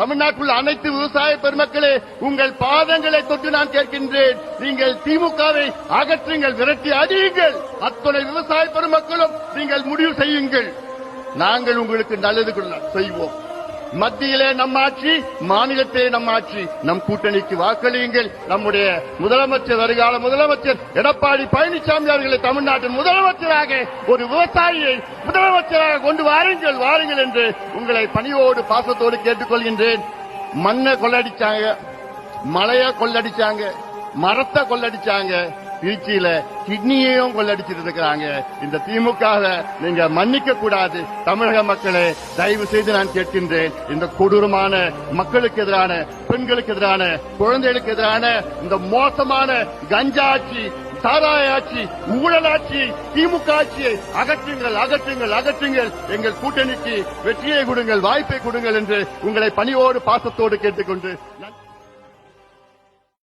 தமிழ்நாட்டில் அனைத்து விவசாய பெருமக்களே, உங்கள் பாதங்களை தொட்டு நான் கேட்கின்றேன். நீங்கள் திமுகவை அகற்றுங்கள், விரட்டி அடியுங்கள். அத்தனை விவசாய பெருமக்களும் நீங்கள் முடிவு செய்யுங்கள். நாங்கள் உங்களுக்கு நல்லது செய்வோம். மத்தியிலே நம் ஆட்சி, மாநிலத்திலே நம் ஆட்சி. நம் கூட்டணிக்கு வாக்களியுங்கள். நம்முடைய முதலமைச்சர், வருகால முதலமைச்சர் எடப்பாடி பழனிசாமி அவர்களை தமிழ்நாட்டின் முதலமைச்சராக, ஒரு விவசாயியை முதலமைச்சராக கொண்டு வாருங்கள் என்று உங்களை பணியோடு பாசத்தோடு கேட்டுக்கொள்கின்றேன். மண்ணை கொள்ளடிச்சாங்க, மலைய கொள்ளடிச்சாங்க, மரத்தை கொள்ளடிச்சாங்க, திருச்சியில கிட்னியையும் கொள்ளடிச்சிட்டு இருக்கிறாங்க. இந்த திமுக நீங்க மன்னிக்க கூடாது. தமிழக மக்களே, தயவு செய்து நான் கேட்கின்றேன், இந்த கொடூரமான மக்களுக்கு எதிரான, பெண்களுக்கு எதிரான, குழந்தைகளுக்கு எதிரான இந்த மோசமான கஞ்சா ஆட்சி, சாராய ஆட்சி, ஊழலாட்சி, திமுக ஆட்சியை அகற்றுங்கள். எங்கள் கூட்டணிக்கு வெற்றியை கொடுங்கள், வாய்ப்பை கொடுங்கள் என்று உங்களை பணியோடு பாசத்தோடு கேட்டுக்கொண்டு